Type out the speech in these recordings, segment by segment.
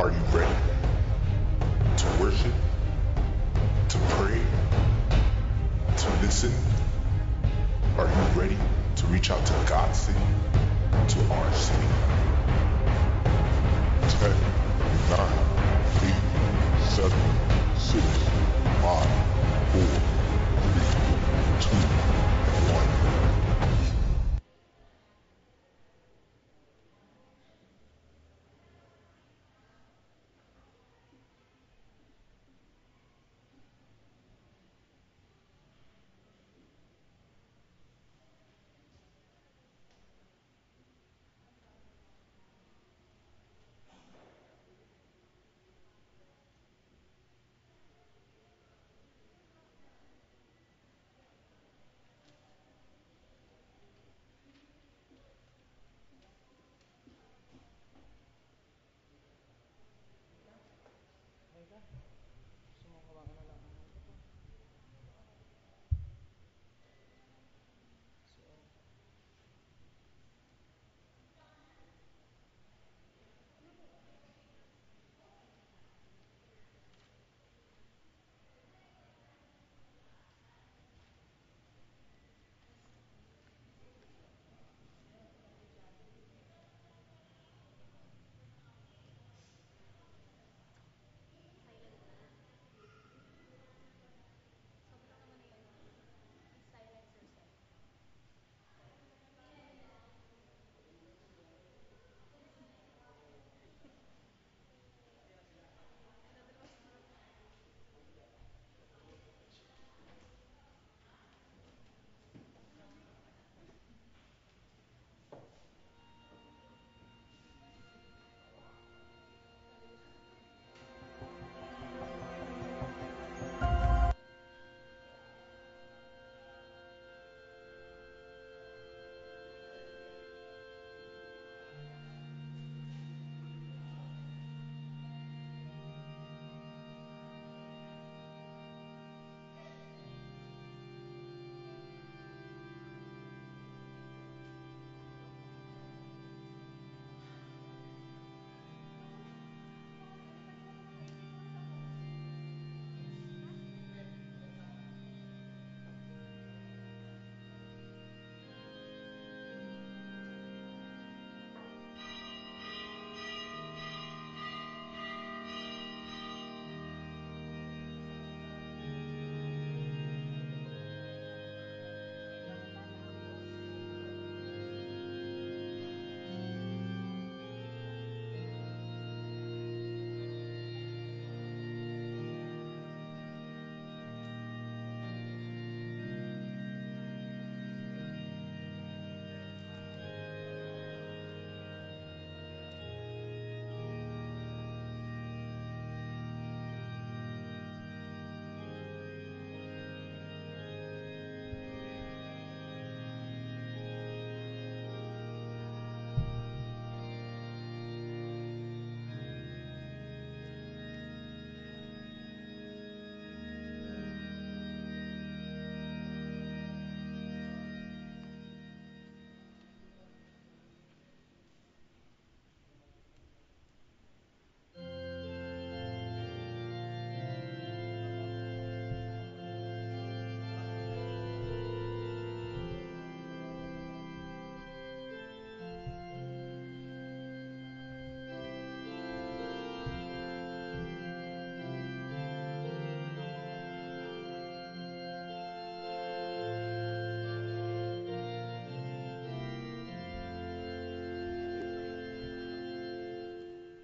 Are you ready to worship, to pray, to listen? Are you ready to reach out to God's city, to our city? 10, 9, 8, 7, 6, 5, 4, 3, 2, 1.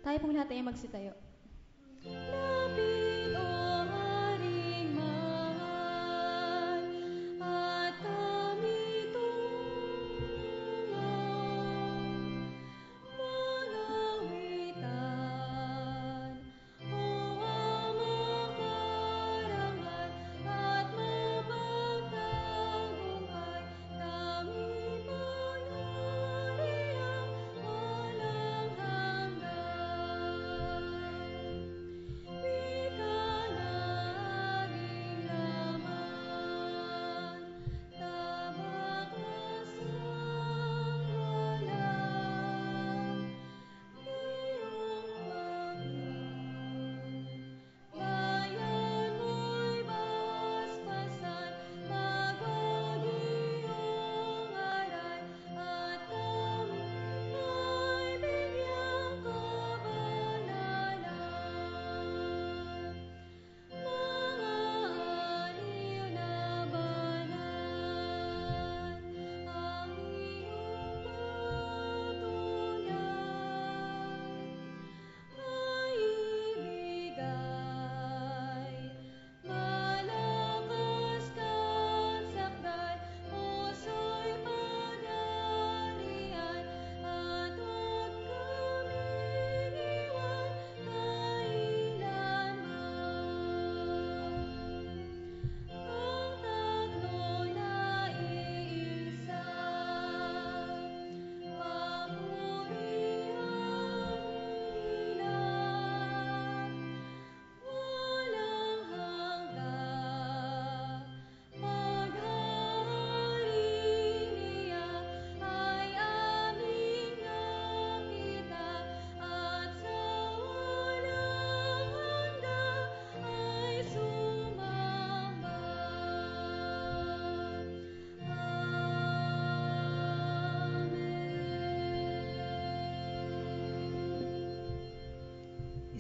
Tayo pong lahat ay magsitayo. Lapit o Haring Mahal, at kami tungo. Mga witan, o Amang karangal, at mapagtagumpay, kami panarilang walang hanggan.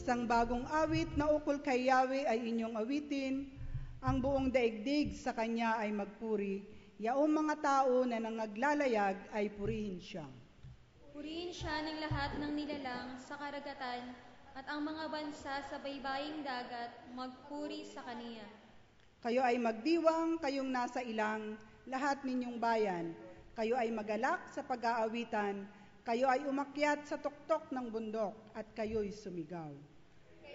Isang bagong awit na ukol kay Yahweh ay inyong awitin. Ang buong daigdig sa Kanya ay magpuri. Yaong mga tao na nangaglalayag ay purihin siya. Purihin siya ng lahat ng nilalang sa karagatan at ang mga bansa sa baybaying dagat magpuri sa Kaniya. Kayo ay magdiwang, kayong nasa ilang, lahat ninyong bayan. Kayo ay magalak sa pag-aawitan. Kayo ay umakyat sa tuktok ng bundok at kayo'y sumigaw.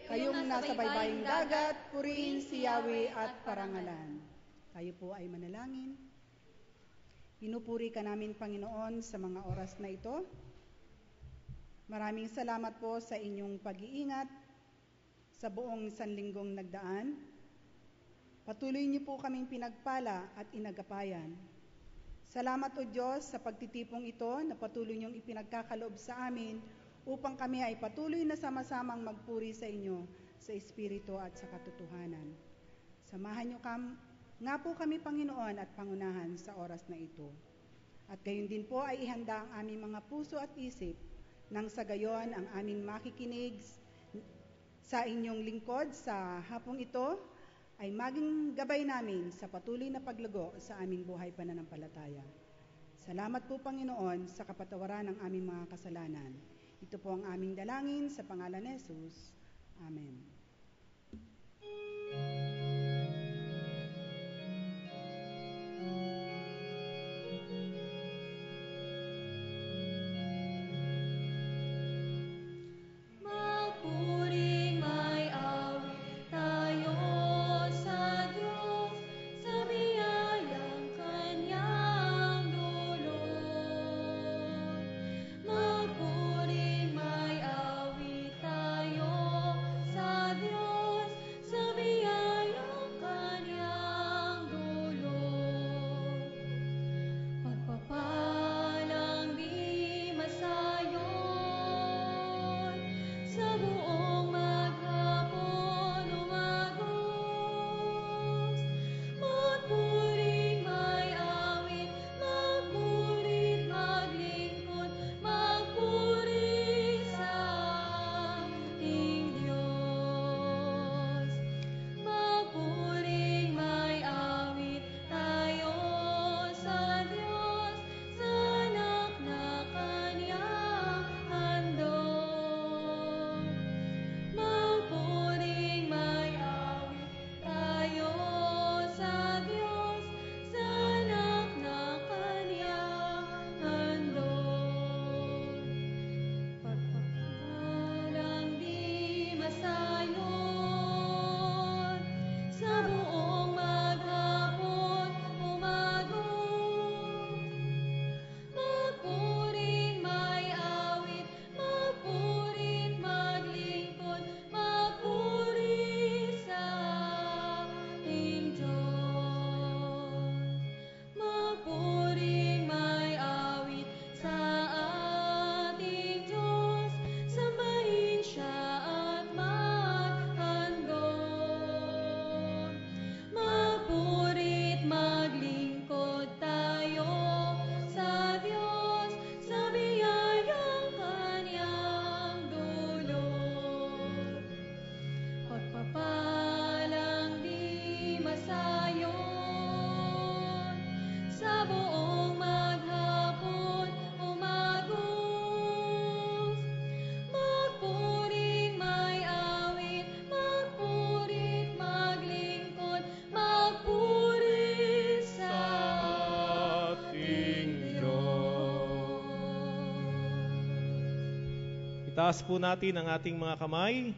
Kayong nasa baybaying dagat, purihin si Yahweh at parangalan. Tayo po ay manalangin. Pinupuri ka namin, Panginoon, sa mga oras na ito. Maraming salamat po sa inyong pag-iingat sa buong sanlinggong nagdaan. Patuloy niyo po kaming pinagpala at inagapayan. Salamat o Diyos sa pagtitipong ito na patuloy niyong ipinagkakaloob sa amin upang kami ay patuloy na sama-samang magpuri sa inyo sa Espiritu at sa katotohanan. Samahan niyo nga po kami, Panginoon, at pangunahan sa oras na ito. At gayon din po ay ihanda ang aming mga puso at isip nang sa gayon ang aming makikinig sa inyong lingkod sa hapong ito ay maging gabay namin sa patuloy na paglago sa aming buhay pananampalataya. Salamat po, Panginoon, sa kapatawaran ng aming mga kasalanan. Ito po ang aming dalangin sa pangalan ni Jesus. Amen. Magpuring may awit tayo sa Diyos, sa biyayang Kanyang dulot. Magpuring may awit tayo sa Diyos, sa biyayang Kanyang dulot. Pagpapalang di masayon, sa buong maghapon umagos. Magpuring may awit, magpurit maglingkod, magpuri sa ating Diyos. Magpuring may awit tayo sa Diyos, sa anak na Kanyang handog. Magpuring may awit tayo sa Diyos, sa anak na Kanyang handog. Pagpapalang di masayon, sa buong maghapon umagos. Magpuring may awit, magpurit maglingkod, magpuri sa ating Diyos. Magpuring may awit sa ating Diyos, sambahin siya at maghandog. Magpurit maglingkod tayo sa Diyos, sa biyayang Kanyang dulot. Pagpapalang di masayon, sa buong maghapon umagos. Magpuring may awit, magpurit maglingkod, magpuri sa ating Diyos. Itaas po natin ang ating mga kamay.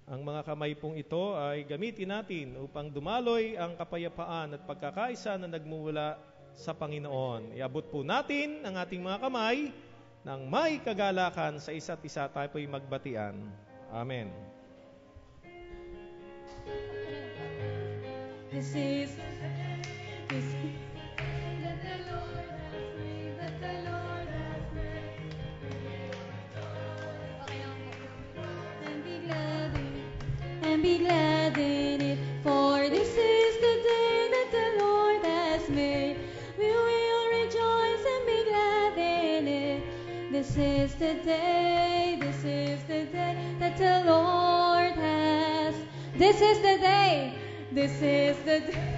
Ang mga kamay pong ito ay gamitin natin upang dumaloy ang kapayapaan at pagkakaisa na nagmumula sa Panginoon. Iabot po natin ang ating mga kamay ng may kagalakan sa isa't isa. Tayo po'y magbatian. Amen. This is that the Lord has made, that the Lord has made. Okay lang po. And be glad in it, for this is the day that the Lord has made. We will rejoice and be glad in it. This is the day that that the Lord has. This is the day. This is the day.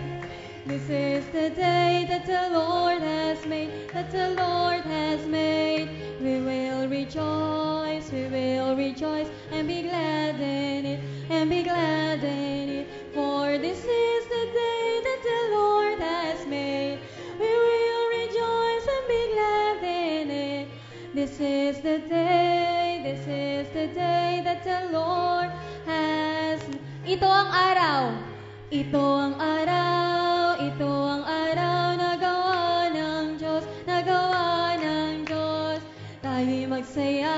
This is the day that the Lord has made, that the Lord has made. We will rejoice and be glad in it, and be glad in it. For this is the day that the Lord has made. We will rejoice and be glad in it. This is the day that the Lord has. Ito ang araw. Ito ang araw, ito ang araw na gawa ng Diyos, na gawa ng Diyos. Tayo'y magsaya,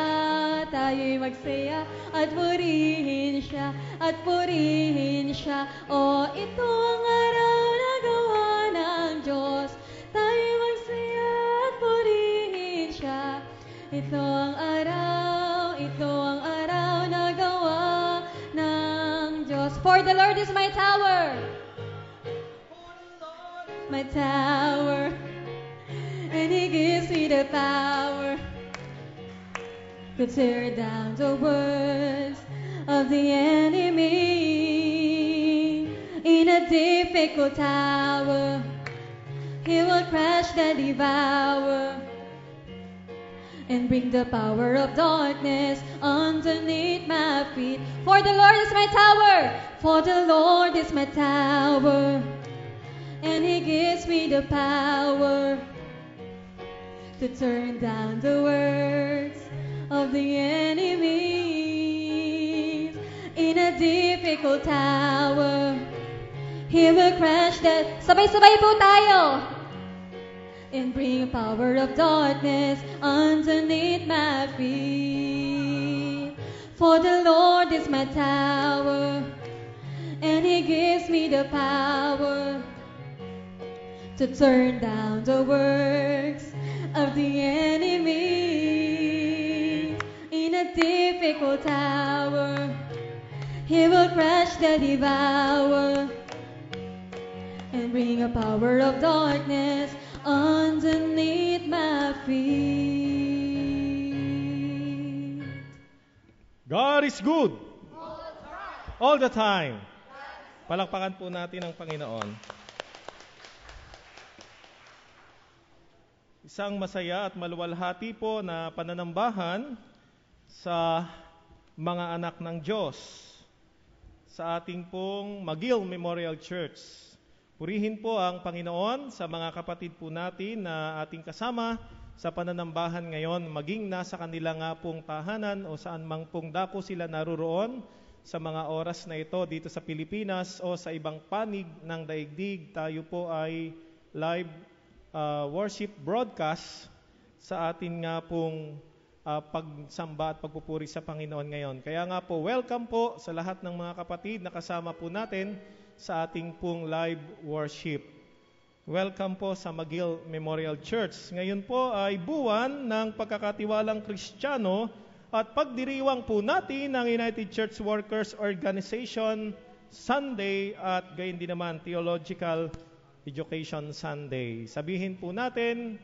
at purihin siya, at purihin siya. O, ito ang araw na gawa ng Diyos. Tayo'y magsaya at purihin siya. Ito ang araw na gawa ng Diyos. For the Lord is my tower. My tower. And He gives me the power to tear down the words of the enemy. In a difficult hour, He will crush the devourer and bring the power of darkness underneath my feet. For the Lord is my tower. For the Lord is my tower. And He gives me the power to turn down the words of the enemy. In a difficult hour, He will crush the... Sabay-sabay po tayo! And bring power of darkness underneath my feet. For the Lord is my tower, and He gives me the power to turn down the works of the enemy. In a difficult hour, He will crush the devourer and bring a power of darkness underneath my feet. God is good. All the time. Palakpakan po natin ang Panginoon. Isang masaya at maluwalhati po na pananambahan sa mga anak ng Diyos sa ating pong McGill Memorial Church. Purihin po ang Panginoon sa mga kapatid po natin na ating kasama sa pananambahan ngayon, maging nasa kanila nga pong tahanan o saan mang pong dako sila naruroon sa mga oras na ito dito sa Pilipinas o sa ibang panig ng daigdig. Tayo po ay live worship broadcast sa atin nga pong pagsamba at pagpupuri sa Panginoon ngayon. Kaya nga po, welcome po sa lahat ng mga kapatid na kasama po natin sa ating pong live worship. Welcome po sa McGill Memorial Church. Ngayon po ay buwan ng pagkakatiwalang Kristiyano at pagdiriwang po natin ng United Church Workers Organization Sunday at gayon din naman Theological Education Sunday. Sabihin po natin,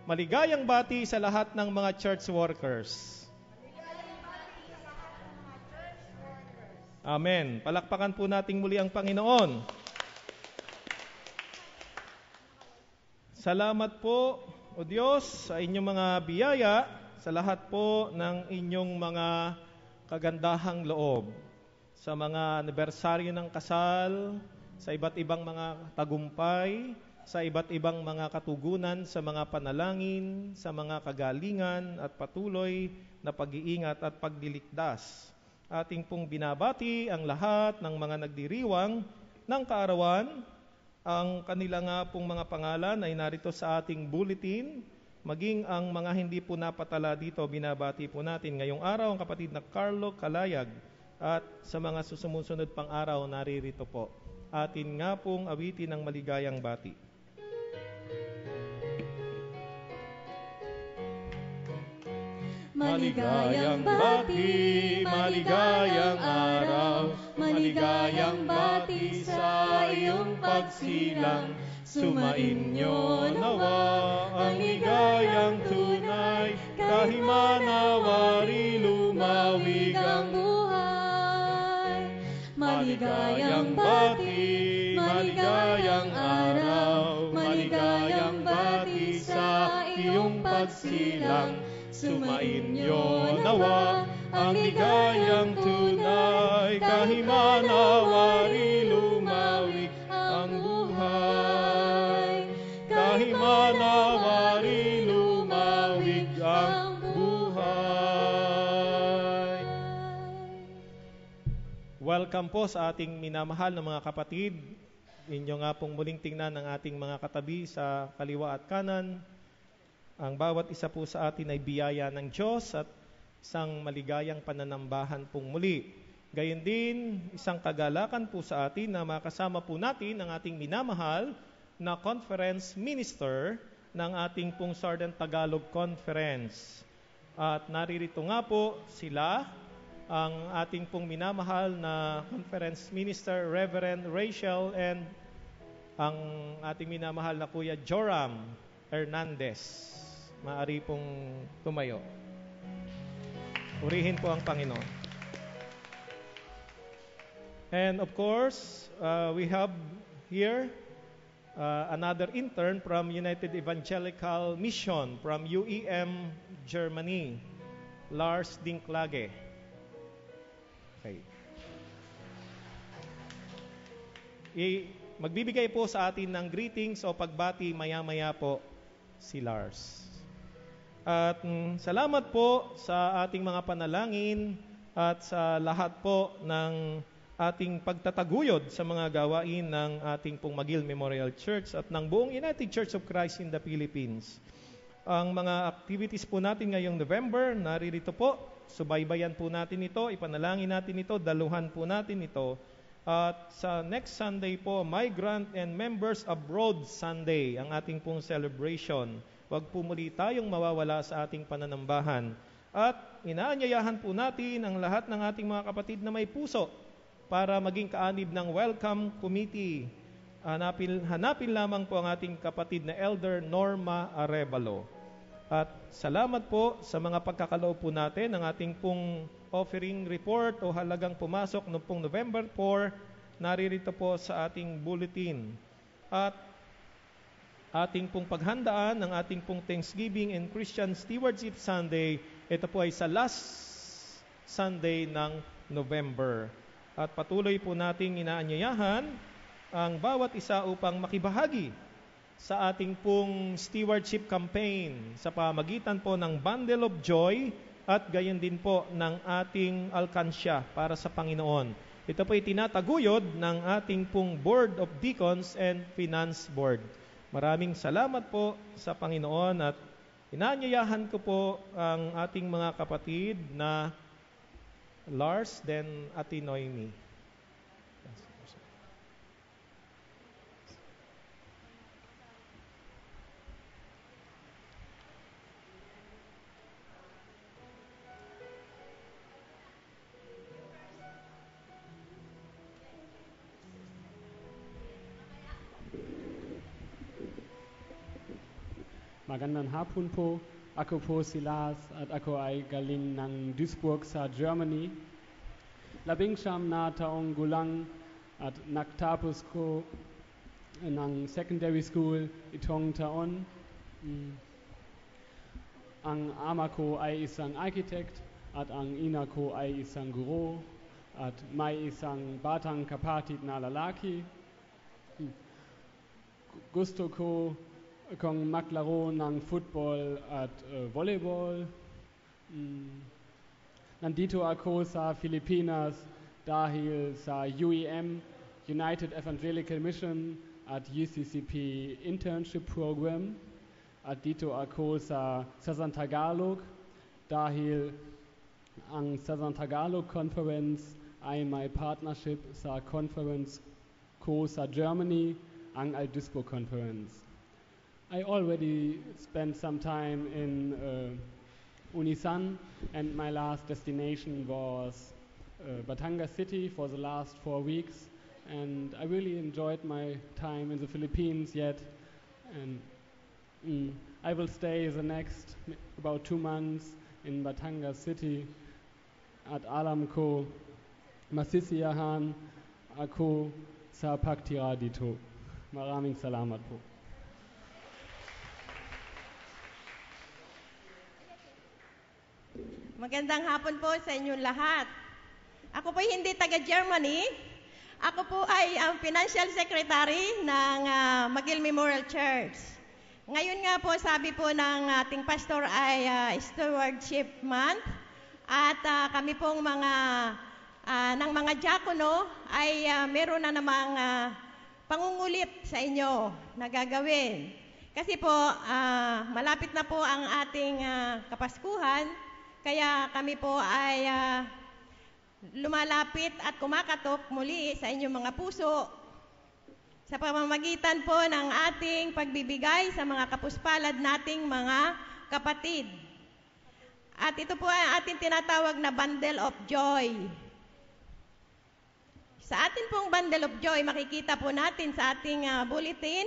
maligayang bati sa lahat ng mga church workers. Amen. Palakpakan po nating muli ang Panginoon. Salamat po, O Diyos, sa inyong mga biyaya, sa lahat po ng inyong mga kagandahang loob, sa mga anibersaryo ng kasal, sa iba't ibang mga tagumpay, sa iba't ibang mga katugunan, sa mga panalangin, sa mga kagalingan at patuloy na pag-iingat at pagliligtas. Ating pong binabati ang lahat ng mga nagdiriwang ng kaarawan. Ang kanila nga pong mga pangalan ay narito sa ating bulletin. Maging ang mga hindi po napatala dito, binabati po natin ngayong araw ang kapatid na Carlo Calayag. At sa mga susunod pang araw, naririto po. Atin nga pong awitin ng maligayang bati. Maligayang bati, maligayang araw, maligayang bati sa iyong pagsilang. Sumainyo nawa ang ligayang tunay, kahimanawari lumawig ang buhay. Maligayang bati, maligayang araw, maligayang bati sa iyong pagsilang. Sumainyo nawa ang ligayang tunay, kahimanawari lumawi ang buhay. Kahimanawari lumawig ang buhay. Welcome po sa ating minamahal na mga kapatid. Inyo nga pong muling tingnan ang ating mga katabi sa kaliwa at kanan. Ang bawat isa po sa atin ay biyaya ng Diyos at isang maligayang pananambahan pong muli. Gayon din, isang kagalakan po sa atin na makasama po natin ang ating minamahal na conference minister ng ating pong Southern Tagalog Conference. At naririto nga po sila, ang ating pong minamahal na conference minister, Reverend Rachel, and ang ating minamahal na Kuya Joram Hernandez. Maaari pong tumayo. Purihin po ang Panginoon. And of course, we have here another intern from United Evangelical Mission from UEM, Germany, Lars Dinklage. Okay. Magbibigay po sa atin ng greetings o pagbati maya-maya po si Lars. At salamat po sa ating mga panalangin at sa lahat po ng ating pagtataguyod sa mga gawain ng ating pong McGill Memorial Church at ng buong United Church of Christ in the Philippines. Ang mga activities po natin ngayong November, naririto po, subaybayan po natin ito, ipanalangin natin ito, daluhan po natin ito. At sa next Sunday po, Migrant and Members Abroad Sunday, ang ating pong celebration. Huwag po muli tayong mawawala sa ating pananambahan. At inaanyayahan po natin ang lahat ng ating mga kapatid na may puso para maging kaanib ng welcome committee. Hanapin lamang po ang ating kapatid na Elder Norma Arevalo. At salamat po sa mga pagkakaloob po natin ng ating pong offering report o halagang pumasok noong pong November 4, naririto po sa ating bulletin. At ating pong paghandaan ng ating pong Thanksgiving and Christian Stewardship Sunday, ito po ay sa last Sunday ng November. At patuloy po nating inaanyayahan ang bawat isa upang makibahagi sa ating pong stewardship campaign sa pamagitan po ng Bundle of Joy at gayon din po ng ating alkansya para sa Panginoon. Ito po ay tinataguyod ng ating pong Board of Deacons and Finance Board. Maraming salamat po sa Panginoon at inaanyayahan ko po ang ating mga kapatid na Lars, then Ate Noemi. Magandang hapon po. Ako po si Lars at ako ay galing ng Duisburg sa Germany. Labing siyam na taong gulang at nagtapos ko ng secondary school itong taon. Ang ama ko ay isang architect at ang ina ko ay isang guro at may isang batang kapatid na lalaki. Gusto ko kung maglaro ng football at volleyball. Nandito ako sa Pilipinas dahil sa UEM, United Evangelical Mission at UCCP Internship Program. At dito ako sa Southern Tagalog dahil ang Southern Tagalog Conference ay may partnership sa conference ko sa Germany, ang Duisburg Conference. I already spent some time in Unisan, and my last destination was Batangas City for the last 4 weeks, and I really enjoyed my time in the Philippines yet, and I will stay the next about 2 months in Batangas City at alam ko masisiyahan ako sa pagtira dito. Maraming salamat po. Magandang hapon po sa inyong lahat. Ako po hindi taga-Germany. Ako po ay ang Financial Secretary ng McGill Memorial Church. Ngayon nga po, sabi po ng ating pastor ay Stewardship Month. At kami pong ng mga diakono ay meron na namang pangungulit sa inyo na gagawin. Kasi po, malapit na po ang ating Kapaskuhan. Kaya kami po ay lumalapit at kumakatok muli sa inyong mga puso sa pamamagitan po ng ating pagbibigay sa mga kapuspalad nating mga kapatid. At ito po ay ating tinatawag na Bundle of Joy. Sa ating pong Bundle of Joy, makikita po natin sa ating bulletin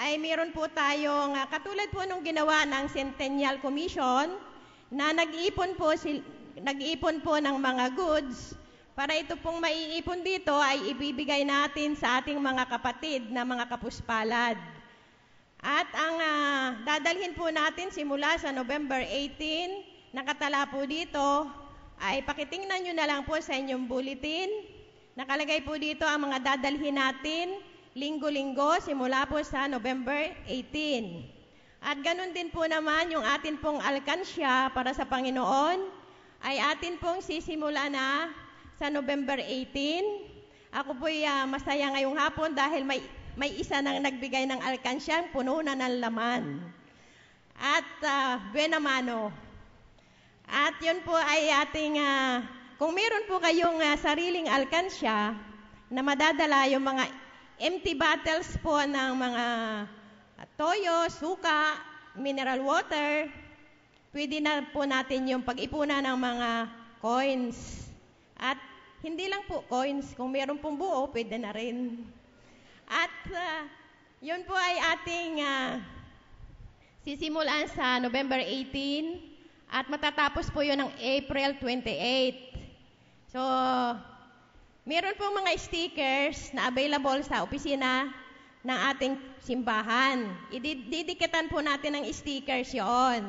ay meron po tayong katulad po nung ginawa ng Centennial Commission na nag-iipon po ng mga goods para ito pong maiipon dito ay ibibigay natin sa ating mga kapatid na mga kapuspalad. At ang dadalhin po natin simula sa November 18, nakatala po dito, ay pakitingnan nyo na lang po sa inyong bulletin. Nakalagay po dito ang mga dadalhin natin linggo-linggo simula po sa November 18. At ganun din po naman yung atin pong alkansya para sa Panginoon ay atin pong sisimula na sa November 18. Ako po'y masaya ngayong hapon dahil may isa nang nagbigay ng alkansya, puno na ng laman. At buena mano. At yun po ay ating, kung meron po kayong sariling alkansya na madadala yung mga empty bottles po ng mga toyo, suka, mineral water, pwede na po natin yung pag-ipunan ng mga coins. At hindi lang po coins, kung meron pong buo, pwede na rin. At yun po ay ating sisimulan sa November 18 at matatapos po yun ng April 28. So, meron pong mga stickers na available sa opisina ng ating simbahan. Didikitan po natin ng stickers yon.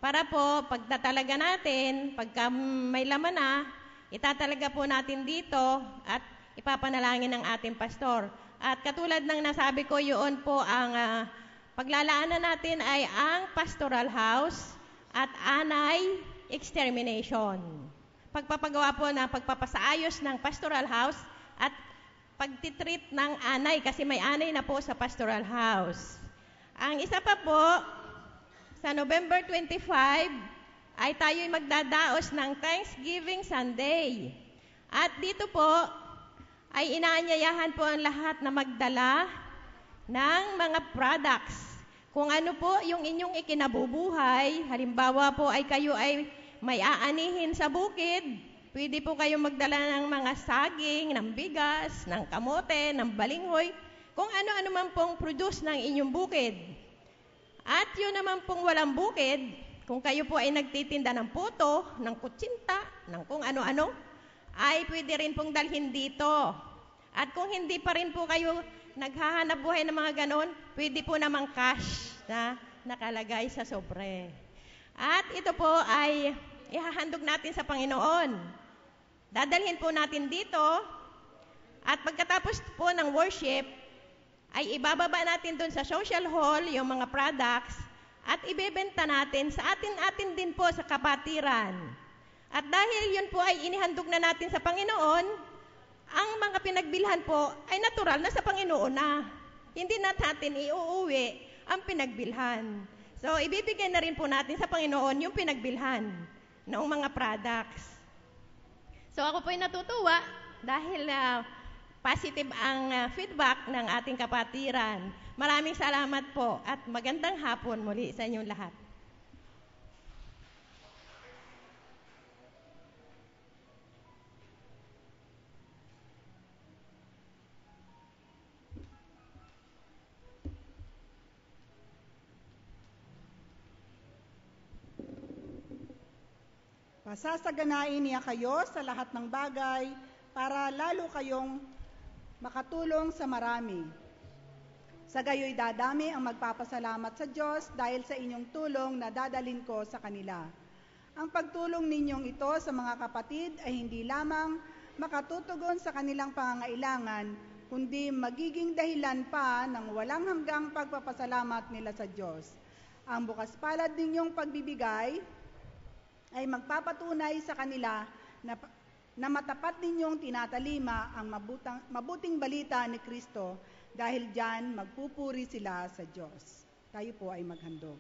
Para po, pagtatalaga natin, pagka may laman na, itatalaga po natin dito at ipapanalangin ng ating pastor. At katulad ng nasabi ko, yun po ang paglalaanan natin ay ang pastoral house at anay extermination. Pagpapagawa po ng pagpapasaayos ng pastoral house at pagtitreat ng anay kasi may anay na po sa pastoral house. Ang isa pa po, sa November 25, ay tayo'y magdadaos ng Thanksgiving Sunday. At dito po, ay inaanyayahan po ang lahat na magdala ng mga products. Kung ano po yung inyong ikinabubuhay, halimbawa po ay kayo ay may aanihin sa bukid, pwede po kayong magdala ng mga saging, ng bigas, ng kamote, ng balinghoy, kung ano-ano man pong produce ng inyong bukid. At yun naman pong walang bukid, kung kayo po ay nagtitinda ng puto, ng kutsinta, ng kung ano-ano, ay pwede rin pong dalhin dito. At kung hindi pa rin po kayo naghahanap buhay ng mga ganon, pwede po namang cash na nakalagay sa sobre. At ito po ay ihahandog natin sa Panginoon. Dadalhin po natin dito at pagkatapos po ng worship ay ibababa natin doon sa social hall yung mga products at ibebenta natin sa atin din po sa kapatiran. At dahil yun po ay inihandog na natin sa Panginoon, ang mga pinagbilhan po ay natural na sa Panginoon na. Hindi na natin iuuwi ang pinagbilhan. So ibibigay na rin po natin sa Panginoon yung pinagbilhan ng mga products. So ako po'y natutuwa dahil positive ang feedback ng ating kapatiran. Maraming salamat po at magandang hapon muli sa inyong lahat. Pasasaganain niya kayo sa lahat ng bagay para lalo kayong makatulong sa marami. Sa gayoy dadami ang magpapasalamat sa Diyos dahil sa inyong tulong na dadalhin ko sa kanila. Ang pagtulong ninyong ito sa mga kapatid ay hindi lamang makatutugon sa kanilang pangangailangan, kundi magiging dahilan pa ng walang hanggang pagpapasalamat nila sa Diyos. Ang bukas palad ninyong pagbibigay ay magpapatunay sa kanila na matapat ninyong tinatalima ang mabuting balita ni Kristo, dahil diyan magpupuri sila sa Diyos. Tayo po ay maghandog.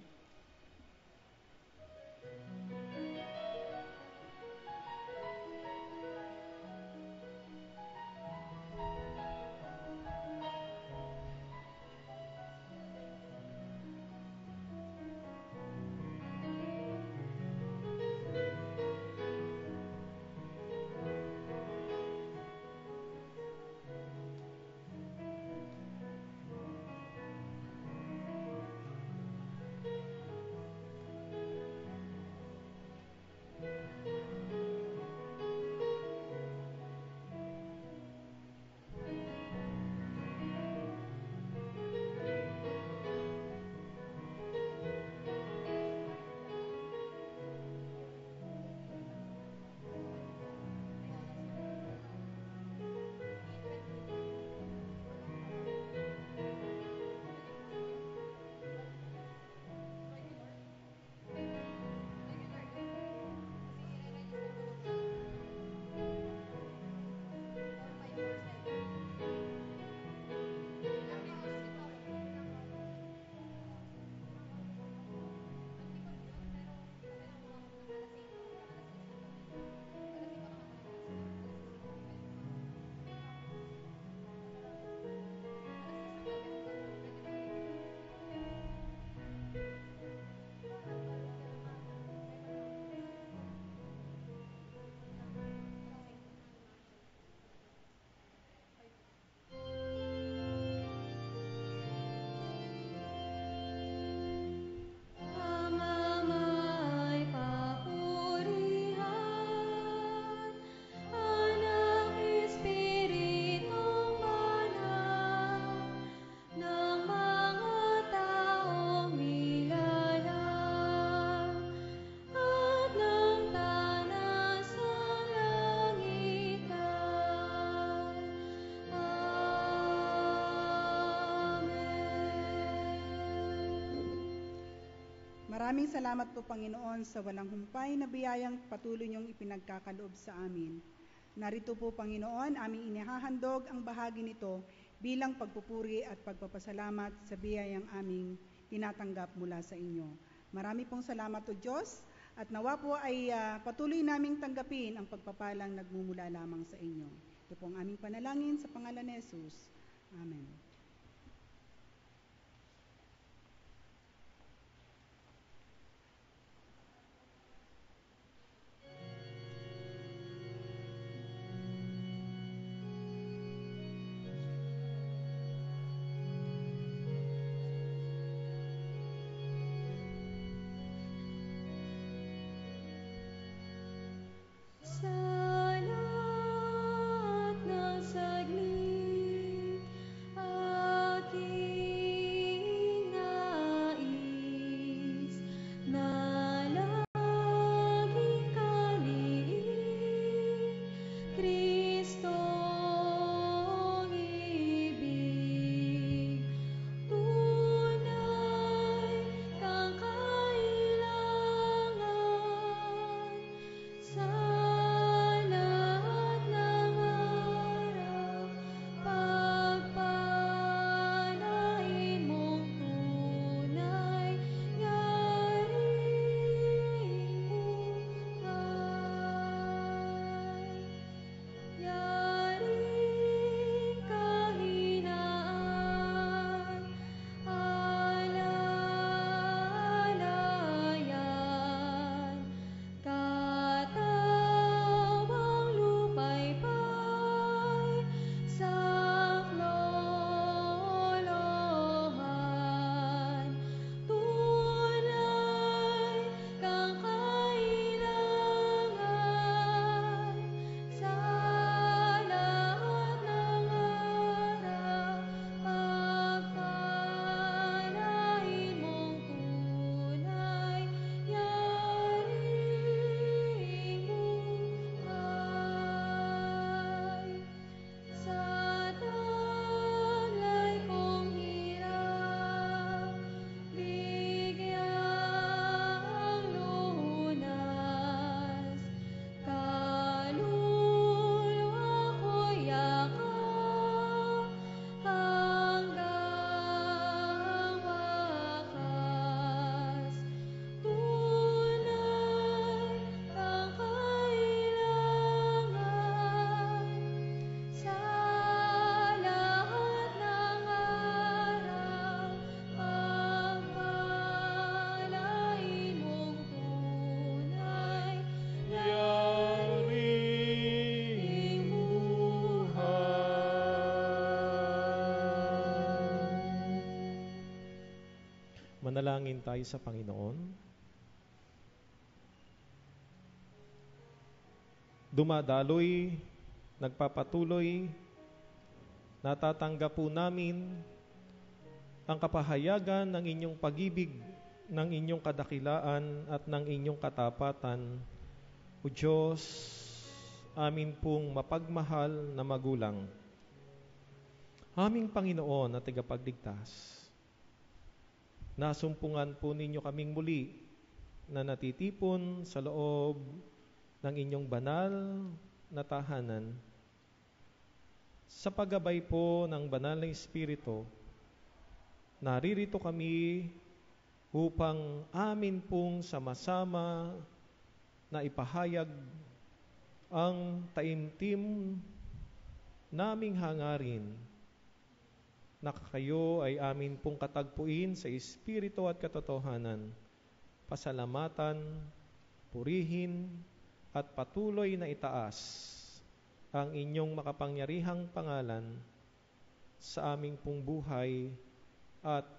Maraming salamat po, Panginoon, sa walang humpay na biyayang patuloy niyong ipinagkakaloob sa amin. Narito po, Panginoon, aming inihahandog ang bahagi nito bilang pagpupuri at pagpapasalamat sa biyayang aming tinatanggap mula sa inyo. Marami pong salamat, O Diyos, at nawa po ay patuloy naming tanggapin ang pagpapalang nagmumula lamang sa inyo. Ito po ang aming panalangin sa pangalan ni Jesus. Amen. Sa lahat ng saglit Manalangin tayo sa Panginoon. Dumadaloy, nagpapatuloy, natatanggap po namin ang kapahayagan ng inyong pag-ibig, ng inyong kadakilaan at ng inyong katapatan. O Diyos, amin pong mapagmahal na magulang. Aming Panginoon na tagapagligtas, nasumpungan po ninyo kaming muli na natitipon sa loob ng inyong banal na tahanan. Sa paggabay po ng banal na Espiritu, naririto kami upang amin pong sama-sama na ipahayag ang taimtim naming hangarin na kayo ay amin pong katagpuin sa Espiritu at katotohanan, pasalamatan, purihin, at patuloy na itaas ang inyong makapangyarihang pangalan sa aming pong buhay at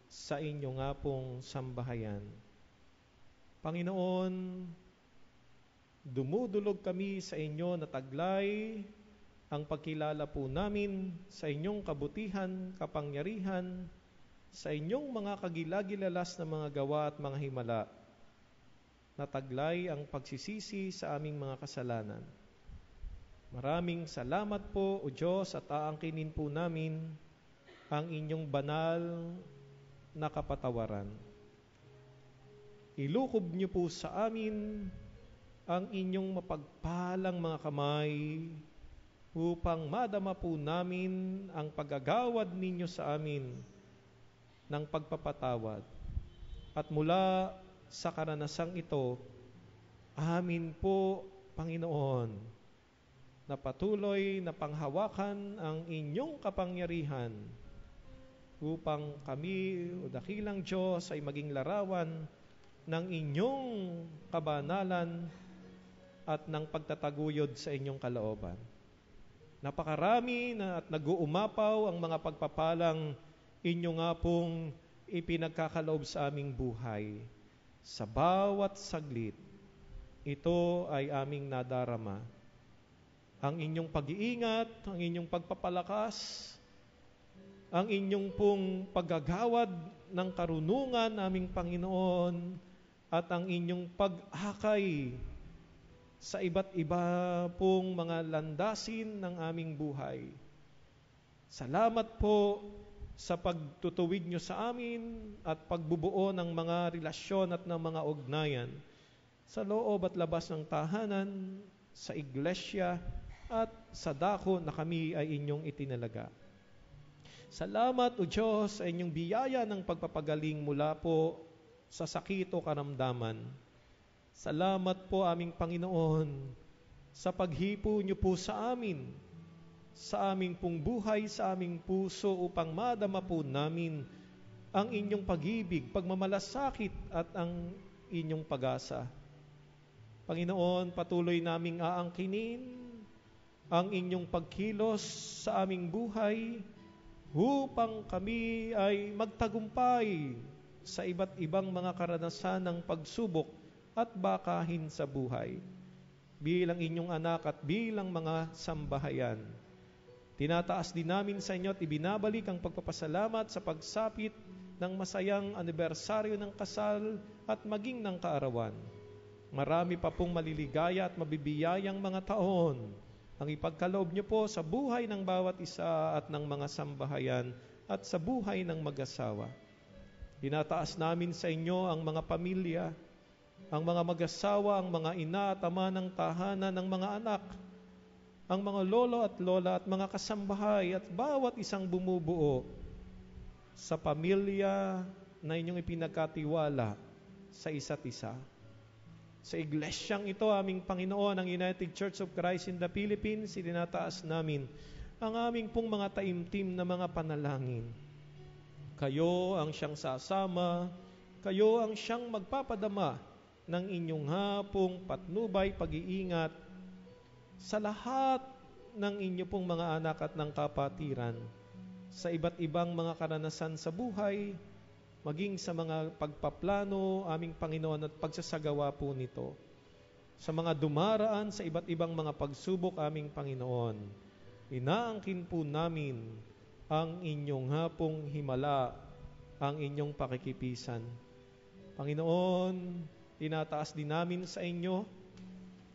sa inyo nga pong sambahayan. Panginoon, dumudulog kami sa inyo na taglay ang pagkilala po namin sa inyong kabutihan, kapangyarihan, sa inyong mga kagilagilalas na mga gawa at mga himala, na taglay ang pagsisisi sa aming mga kasalanan. Maraming salamat po, O Diyos, at aangkinin po namin ang inyong banal na kapatawaran. Ilukob niyo po sa amin ang inyong mapagpalang mga kamay upang madama po namin ang paggagawad ninyo sa amin ng pagpapatawad. At mula sa karanasang ito, amin po, Panginoon, na patuloy na panghawakan ang inyong kapangyarihan upang kami, o dakilang Diyos, ay maging larawan ng inyong kabanalan at ng pagtataguyod sa inyong kalooban. Napakarami na at nag-uumapaw ang mga pagpapalang inyo nga pong ipinagkakaloob sa aming buhay. Sa bawat saglit, ito ay aming nadarama. Ang inyong pag-iingat, ang inyong pagpapalakas, ang inyong pong paggagawad ng karunungan aming Panginoon, at ang inyong pag-akay sa iba't iba pong mga landasin ng aming buhay. Salamat po sa pagtutuwid nyo sa amin at pagbubuo ng mga relasyon at ng mga ugnayan sa loob at labas ng tahanan, sa iglesia at sa dako na kami ay inyong itinalaga. Salamat, O Diyos, sa inyong biyaya ng pagpapagaling mula po sa sakit o karamdaman. Salamat po, aming Panginoon, sa paghipo niyo po sa amin, sa aming pong buhay, sa aming puso, upang madama po namin ang inyong pag-ibig, pagmamalasakit at ang inyong pag-asa. Panginoon, patuloy naming aangkinin ang inyong pagkilos sa aming buhay upang kami ay magtagumpay sa iba't ibang mga karanasan ng pagsubok at bakahin sa buhay. Bilang inyong anak at bilang mga sambahayan, tinataas din namin sa inyo at ibinabalik ang pagpapasalamat sa pagsapit ng masayang anibersaryo ng kasal at maging ng kaarawan. Marami pa pong maliligaya at mabibiyayang mga taon ang ipagkaloob niyo po sa buhay ng bawat isa at ng mga sambahayan at sa buhay ng mag-asawa. Tinataas namin sa inyo ang mga pamilya, ang mga mag-asawa, ang mga ina at ama ng tahanan, ng mga anak, ang mga lolo at lola at mga kasambahay at bawat isang bumubuo sa pamilya na inyong ipinagkatiwala sa isa't isa. Sa iglesyang ito, aming Panginoon, ang United Church of Christ in the Philippines, itinataas namin ang aming pong mga taimtim na mga panalangin. Kayo ang siyang sasama, kayo ang siyang magpapadama ng inyong hapong patnubay, pag-iingat sa lahat ng inyo pong mga anak at ng kapatiran sa iba't ibang mga karanasan sa buhay maging sa mga pagpaplano, aming Panginoon, at pagsasagawa po nito. Sa mga dumaraan sa iba't ibang mga pagsubok, aming Panginoon, inaangkin po namin ang inyong hapong himala, ang inyong pakikipisan. Panginoon, tinataas din namin sa inyo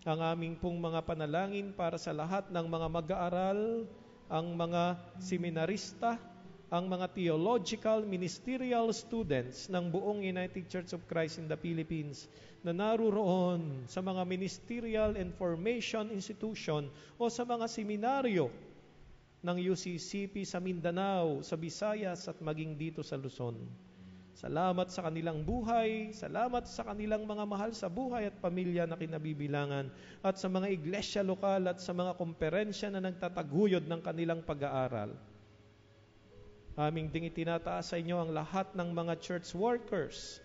ang aming pong mga panalangin para sa lahat ng mga mag-aaral, ang mga seminarista, ang mga theological ministerial students ng buong United Church of Christ in the Philippines na naruroon sa mga ministerial and formation institution o sa mga seminaryo ng UCCP sa Mindanao, sa Visayas at maging dito sa Luzon. Salamat sa kanilang buhay, salamat sa kanilang mga mahal sa buhay at pamilya na kinabibilangan, at sa mga iglesia lokal at sa mga komperensya na nagtataguyod ng kanilang pag-aaral. Aming ding itinataas sa inyo ang lahat ng mga church workers,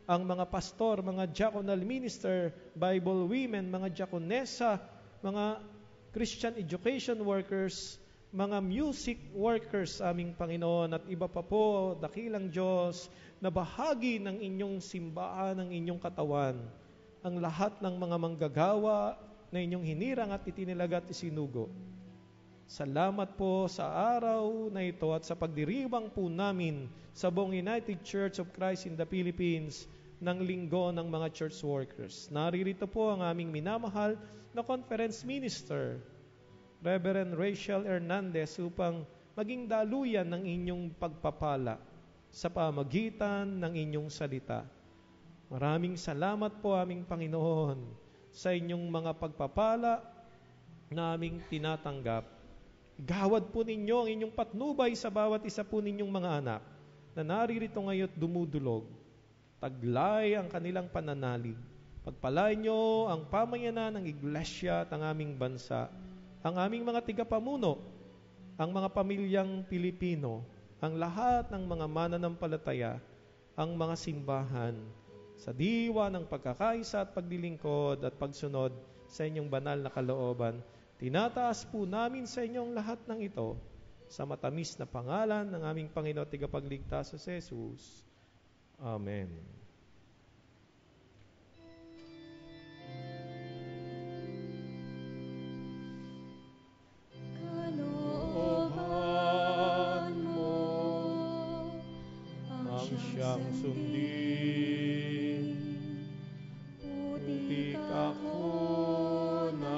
ang mga pastor, mga diaconal minister, Bible women, mga diakonessa, mga Christian education workers, mga music workers, aming Panginoon, at iba pa po, dakilang Diyos, na bahagi ng inyong simbahan, ng inyong katawan, ang lahat ng mga manggagawa na inyong hinirang at itinilag at isinugo. Salamat po sa araw na ito at sa pagdiriwang po namin sa buong United Church of Christ in the Philippines ng linggo ng mga church workers. Naririto po ang aming minamahal na conference minister, Reverend Rachel Hernandez, upang maging daluyan ng inyong pagpapala sa pamagitan ng inyong salita. Maraming salamat po, aming Panginoon, sa inyong mga pagpapala na aming tinatanggap. Gawad po ninyo ang inyong patnubay sa bawat isa po ninyong mga anak na naririto ngayon at dumudulog. Taglay ang kanilang pananalig. Pagpalain nyo ang pamayanan ng iglesia at ang aming bansa, ang aming mga tigapamuno, ang mga pamilyang Pilipino, ang lahat ng mga mananampalataya, ang mga simbahan, sa diwa ng pagkakaisa at paglilingkod at pagsunod sa inyong banal na kalooban. Tinataas po namin sa inyong lahat ng ito sa matamis na pangalan ng aming Panginoon at Tagapagligtas sa Jesus. Amen. Kalooban mo ang siyang sundin, putik ako na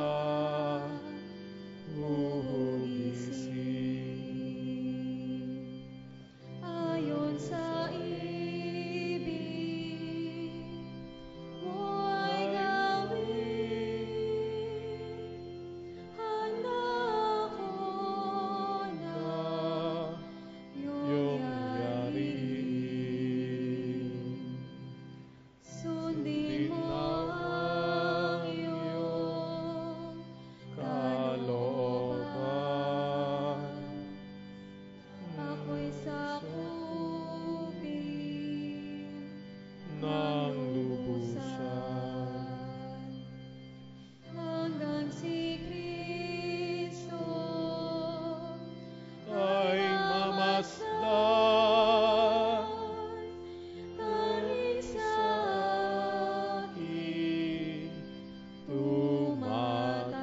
huhugising. Ayon sa ibig mo ay gawin, handa ako na iyong yariin. Sundin mo ang iyong kalooban. Ako'y sakupin ng lubusan, hanggang si Kristo ay mamasdan. Tanging sa akin tumatahak.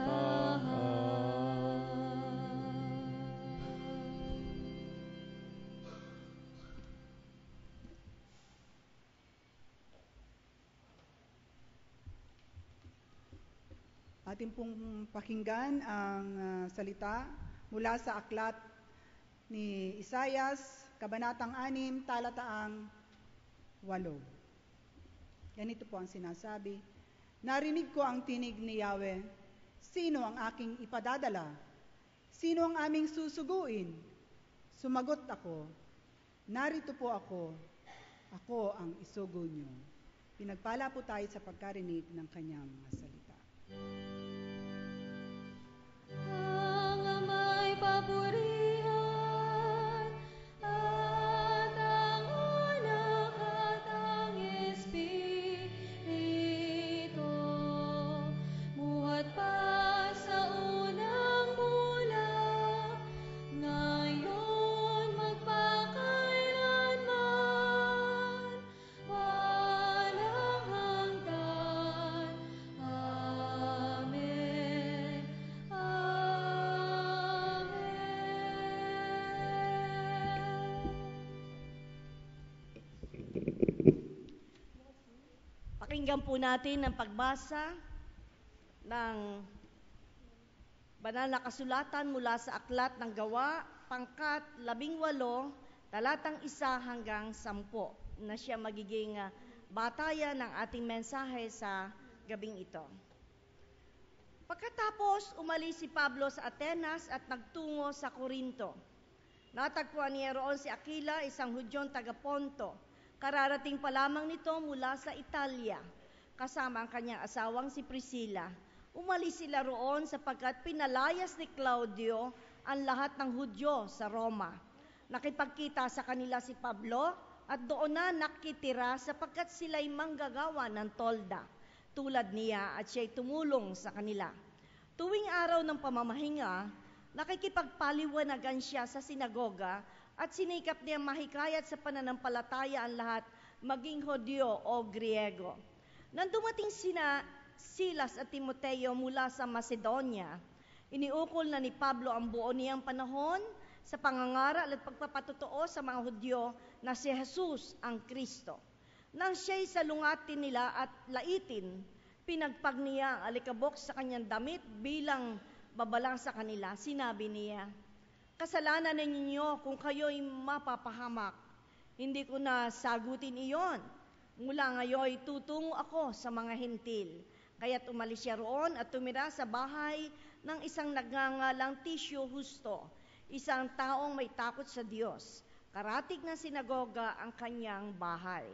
Atin pong pakinggan ang salita mula sa aklat ni Isayas, Kabanatang 6, Talataang 8. Ganito po ang sinasabi: Narinig ko ang tinig ni Yahweh, sino ang aking ipadadala? Sino ang aming susuguin? Sumagot ako, narito po ako ang isugo niyo. Pinagpala po tayo sa pagkarinig ng kanyang mga salita. Ang may papurihan at ang anak at ang Espiritu, buhat pa sa unang mula, ngayon magpakailanman, Pakinggan po natin ang pagbasa ng banal na kasulatan mula sa Aklat ng Gawa, pangkat 18, talatang 1 hanggang 10, na siya magiging batayan ng ating mensahe sa gabing ito. Pagkatapos, umalis si Pablo sa Atenas at nagtungo sa Corinto. Natagpuan niya roon si Aquila, isang Hudyong taga-Ponto. Kararating pa lamang nito mula sa Italia, kasama ang kanyang asawang si Priscilla. Umalis sila roon sapagkat pinalayas ni Claudio ang lahat ng Hudyo sa Roma. Nakipagkita sa kanila si Pablo at doon na nakitira sapagkat sila'y manggagawa ng tolda tulad niya at siya'y tumulong sa kanila. Tuwing araw ng pamamahinga, nakikipagpaliwanagan siya sa sinagoga at sinikap niya mahikayat sa pananampalataya ang lahat, maging Hudyo o Griego. Nang dumating sina Silas at Timoteo mula sa Macedonia, iniukol na ni Pablo ang buo niyang panahon sa pangangaral at pagpapatotoo sa mga Hudyo na si Jesus ang Kristo. Nang siya'y salungatin nila at laitin, pinagpag niya ang alikabok sa kanyang damit bilang babala sa kanila. Sinabi niya, "Kasalanan ninyo kung kayo'y mapapahamak. Hindi ko na sagutin iyon. Mula ngayon, tutungo ako sa mga hentil." Kaya't umalis siya roon at tumira sa bahay ng isang nagngangalang Tisyo Justo, isang taong may takot sa Diyos. Karatig ng sinagoga ang kanyang bahay.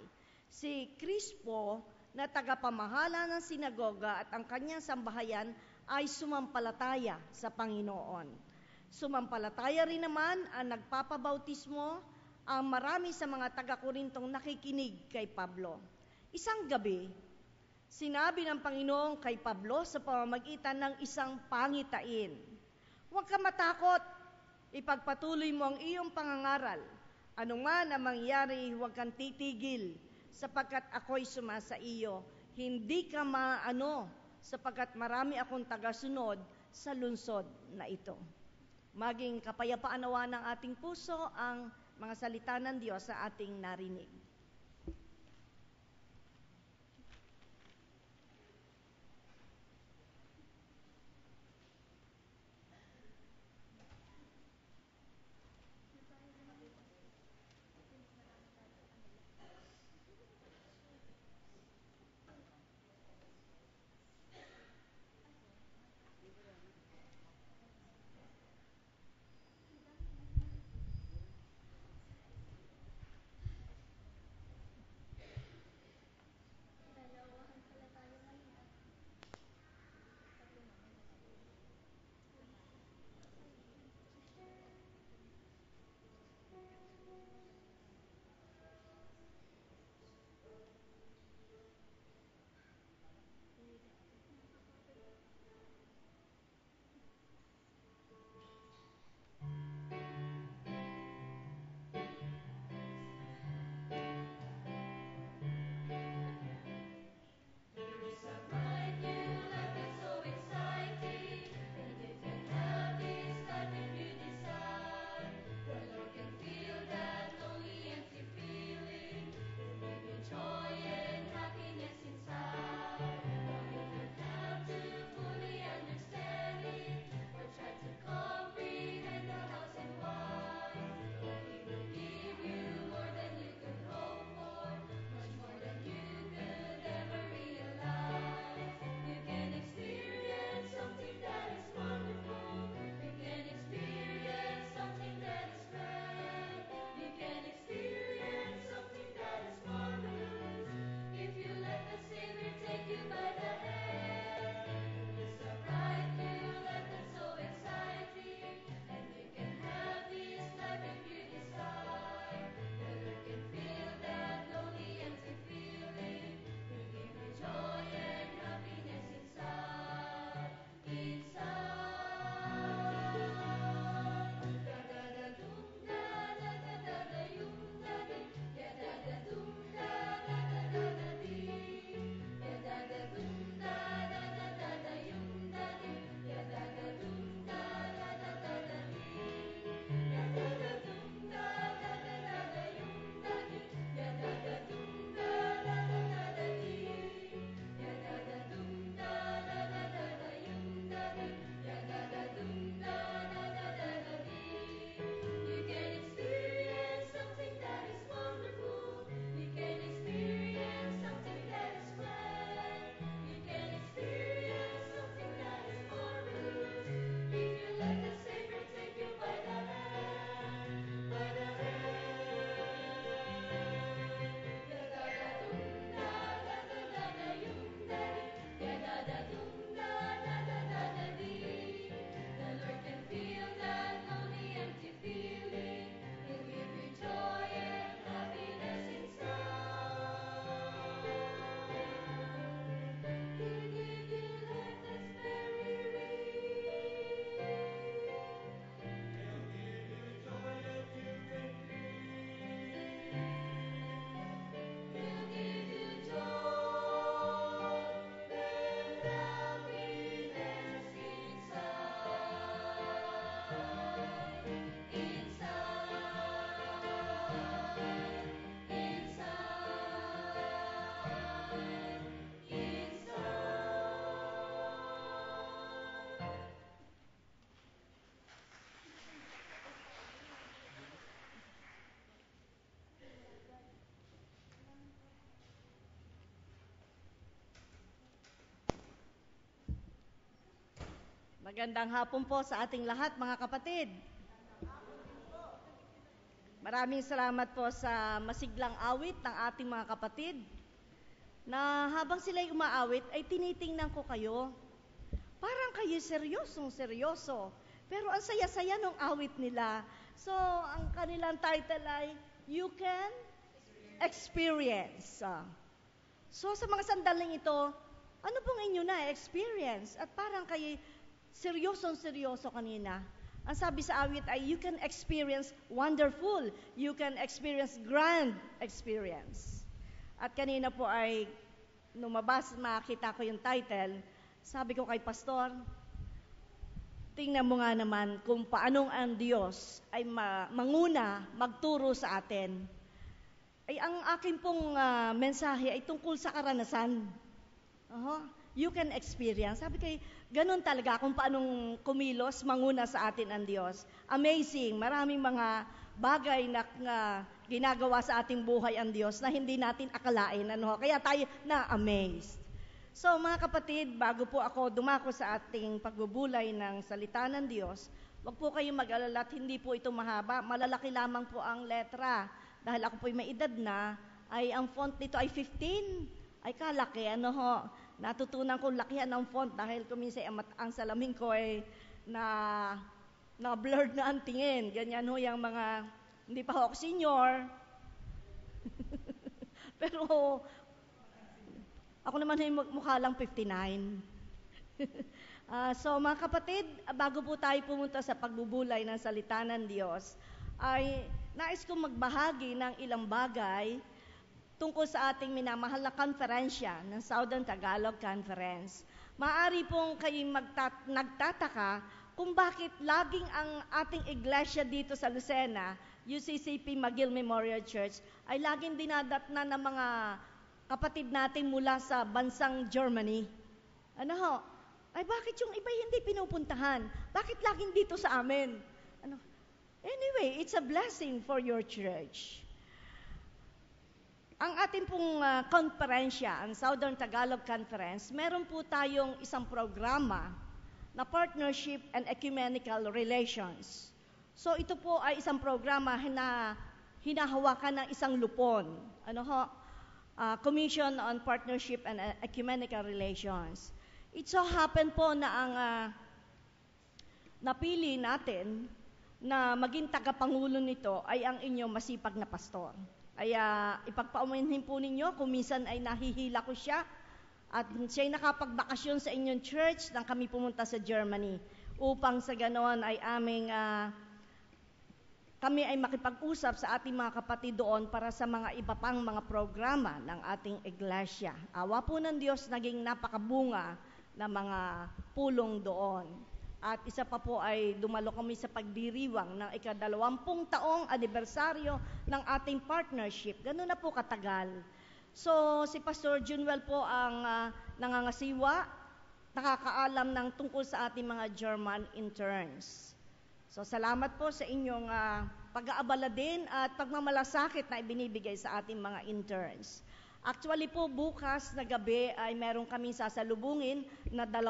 Si Crispo na tagapamahala ng sinagoga at ang kanyang sambahayan ay sumampalataya sa Panginoon. Sumampalataya rin naman ang nagpapabautismo ang marami sa mga taga-Korintong nakikinig kay Pablo. Isang gabi, sinabi ng Panginoon kay Pablo sa pamamagitan ng isang pangitain, "Huwag ka matakot, ipagpatuloy mo ang iyong pangangaral. Ano nga na mangyari, huwag kang titigil, sapagkat ako'y sumasa iyo. Hindi ka maano, sapagkat marami akong tagasunod sa lungsod na ito." Maging kapayapaan nawa ng ating puso ang mga salita ng Diyos sa ating narinig. Magandang hapon po sa ating lahat, mga kapatid. Maraming salamat po sa masiglang awit ng ating mga kapatid na habang sila'y umaawit ay tinitingnan ko kayo. Parang kayo seryoso. Pero ang saya-saya ng awit nila. So, ang kanilang title ay, You Can Experience. So, sa mga sandaling ito, ano pong inyo na experience? At parang kayo seryoso kanina. Ang sabi sa awit ay, you can experience wonderful. You can experience grand experience. At kanina po ay, makita ko yung title, sabi ko kay Pastor, tingnan mo nga naman kung paanong ang Diyos ay manguna, magturo sa atin. Ay ang akin pong mensahe ay tungkol sa karanasan. You can experience. Sabi kay, ganun talaga kung paanong kumilos, manguna sa atin ang Diyos. Amazing. Maraming mga bagay na ginagawa sa ating buhay ang Diyos na hindi natin akalain. Kaya tayo na-amazed. So mga kapatid, bago po ako dumako sa ating pagbubulay ng salita ng Diyos, wag po kayong mag-alala at hindi po ito mahaba. Malalaki lamang po ang letra. Dahil ako po'y may edad na, ay ang font nito ay 15. Ay kalaki, natutunan ko lakihan ng font dahil kuminsan ang salamin ko ay na blurred na ang tingin. Ganyan yung mga, hindi pa ako senior. Pero, ako naman ay mukha lang 59. So mga kapatid, bago po tayo pumunta sa pagbubulay ng salita ng Diyos, ay nais kong magbahagi ng ilang bagay tungkol sa ating minamahal na konferensya ng Southern Tagalog Conference. Maaari pong kayo nagtataka kung bakit laging ang ating iglesia dito sa Lucena, UCCP McGill Memorial Church, ay laging dinadatnan ng mga kapatid natin mula sa bansang Germany. Ay bakit yung iba hindi pinupuntahan? Bakit laging dito sa amin? Anyway, it's a blessing for your church. Ang ating pong konferensya, ang Southern Tagalog Conference, meron po tayong isang programa na Partnership and Ecumenical Relations. So ito po ay isang programa na hinahawakan ng isang lupon. Commission on Partnership and Ecumenical Relations. It so happen po na ang napili natin na maging tagapangulo nito ay ang inyong masipag na pastor. Kaya ipagpaumanhin po ninyo kung minsan ay nahihila ko siya at siya'y nakapagbakasyon sa inyong church nang kami pumunta sa Germany upang sa ganoon ay kami ay makipag-usap sa ating mga kapatid doon para sa mga iba pang mga programa ng ating iglesia. Awa po ng Diyos, naging napakabunga na mga pulong doon. At isa pa po ay dumalo kami sa pagdiriwang ng ika-20 taong anibersaryo ng ating partnership. Ganun na po katagal. So, si Pastor Junwell po ang nangangasiwa, nakakaalam ng tungkol sa ating mga German interns. So, salamat po sa inyong pag-aabala din at pagmamalasakit na ibinibigay sa ating mga interns. Actually po, bukas na gabi ay meron kaming sasalubungin na 2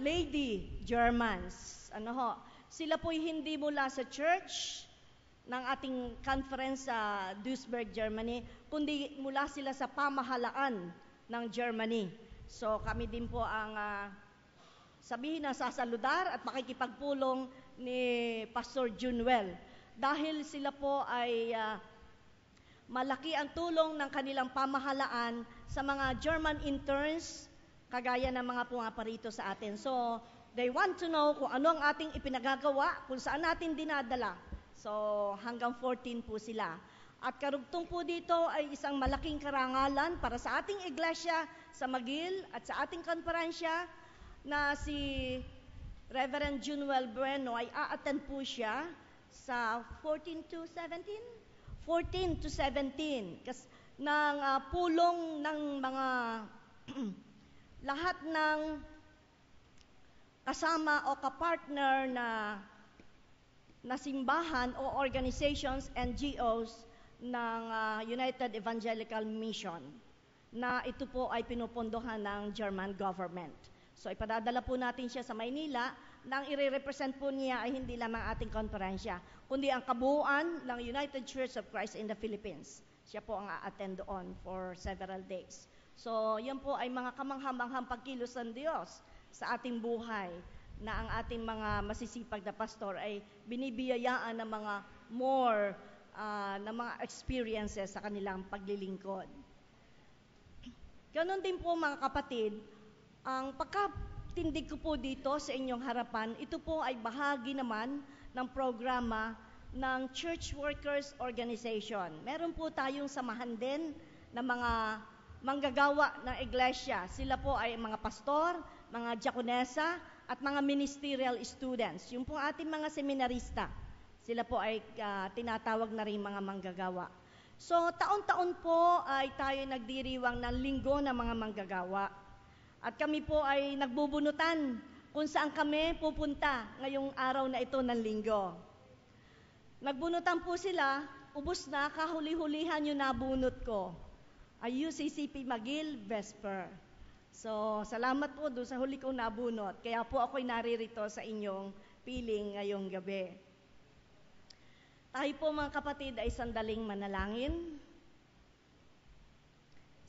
lady Germans. Sila po'y hindi mula sa church ng ating conference sa Duisburg, Germany, kundi mula sila sa pamahalaan ng Germany. So kami din po ang sabihin na sasaludar at makikipagpulong ni Pastor Junwell. Dahil sila po ay malaki ang tulong ng kanilang pamahalaan sa mga German interns kagaya ng mga pumaparito sa atin. So, they want to know kung ano ang ating ipinagagawa, kung saan natin dinadala. So, hanggang 14 po sila. At karugtong po dito ay isang malaking karangalan para sa ating iglesia sa McGill at sa ating konferensya na si Reverend Junwell Bueno ay a-attend po siya sa 14 to 17 ng pulong ng mga lahat ng kasama o kapartner na simbahan o organizations, NGOs ng United Evangelical Mission na ito po ay pinupondohan ng German government. So ipadadala po natin siya sa Maynila nang i-represent po niya ay hindi lamang ating konferensya, kundi ang kabuuan ng United Church of Christ in the Philippines. Siya po ang a-attend doon for several days. So yan po ay mga kamanghamanghang pagkilos ng Diyos sa ating buhay na ang ating mga masisipag na pastor ay binibiyayaan ng mga more na mga experiences sa kanilang paglilingkod. Ganon din po mga kapatid, ang pagkatindig ko po dito sa inyong harapan, ito po ay bahagi naman ng programa ng Church Workers Organization. Meron po tayong samahan din ng mga manggagawa ng iglesia. Sila po ay mga pastor, mga diakonesa, at mga ministerial students. Yung po ating mga seminarista. Sila po ay tinatawag na rin mga manggagawa. So, taon-taon po ay tayo nagdiriwang ng linggo ng mga manggagawa. At kami po ay nagbubunutan kung saan kami pupunta ngayong araw na ito ng linggo. Nagbunutan po sila, ubos na, kahuli-hulihan yung nabunot ko. Ay UCCP Magil Vesper. So, salamat po doon sa huli kong nabunot. Kaya po ako'y naririto sa inyong piling ngayong gabi. Tayo po mga kapatid ay sandaling manalangin.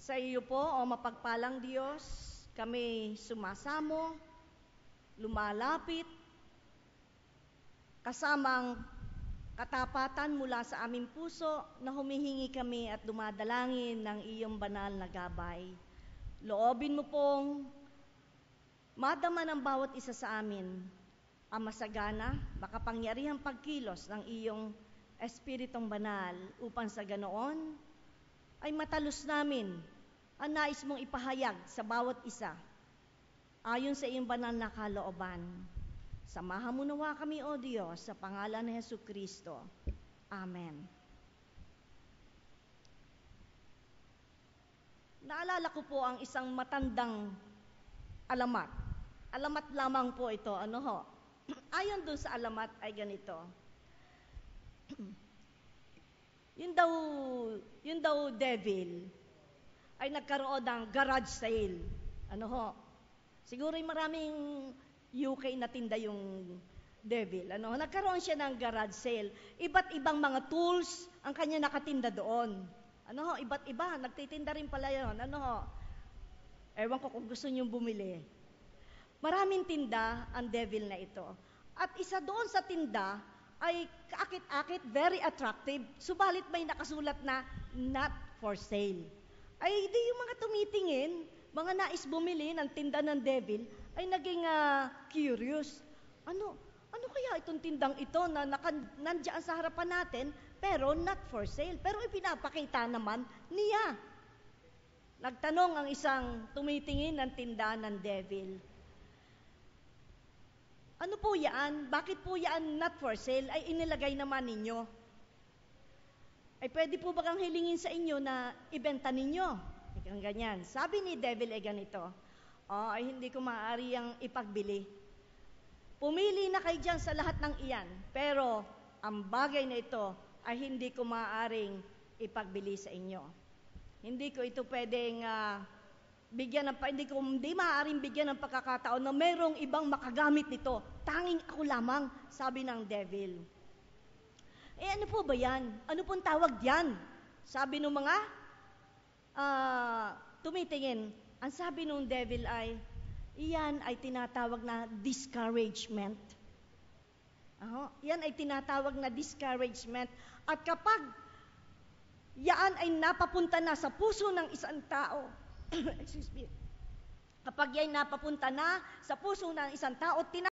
Sa iyo po, o mapagpalang Diyos, kami sumasamo, lumalapit, kasamang katapatan mula sa aming puso na humihingi kami at dumadalangin ng iyong banal na gabay. Loobin mo pong madama ng bawat isa sa amin ang masagana, makapangyarihang pagkilos ng iyong Espiritong Banal upang sa ganoon ay matalos namin ang nais mong ipahayag sa bawat isa ayon sa iyong banal na kalooban. Samahan mo nawa kami, O Diyos, sa pangalan ni Jesucristo. Amen. Naalala ko po ang isang matandang alamat. Alamat lamang po ito. Ano ho? Ayon dun sa alamat ay ganito. Yun daw devil ay nagkaroon ng garage sale. Ano ho? Siguro yung maraming UK na tinda yung devil. Ano? Nagkaroon siya ng garage sale. Iba't ibang mga tools ang kanya nakatinda doon. Ano ho? Iba't iba. Nagtitinda rin pala yun. Ano ho? Ewan ko kung gusto niyong bumili. Maraming tinda ang devil na ito. At isa doon sa tinda ay kaakit-akit, very attractive, subalit may nakasulat na not for sale. Ay di yung mga tumitingin, mga nais bumili ng tinda ng devil, ay naging curious. Ano kaya itong tindang ito na nandiyan sa harapan natin, pero not for sale, pero ipinapakita naman niya. Nagtanong ang isang tumitingin ng tinda ng devil, ano po yan? Bakit po yan not for sale? Ay inilagay naman ninyo. Ay pwede po ba kang hilingin sa inyo na ibenta ninyo? Ikang ganyan. Sabi ni devil ay ganito, ay hindi ko maaari ang ipagbili. Pumili na kayo dyan sa lahat ng iyan, pero ang bagay na ito ay hindi ko maaaring ipagbili sa inyo. Hindi ko ito pwedeng hindi maaaring bigyan ng pagkakataon na mayroong ibang makagamit nito. Tanging ako lamang, sabi ng devil. Ano po ba yan? Ano pong tawag yan? Sabi ng mga tumitingin. Ang sabi ng devil ay, iyan ay tinatawag na discouragement. Yan ay tinatawag na discouragement. At kapag yan ay napapunta na sa puso ng isang tao, excuse me. Kapag yan napapunta na sa puso ng isang tao,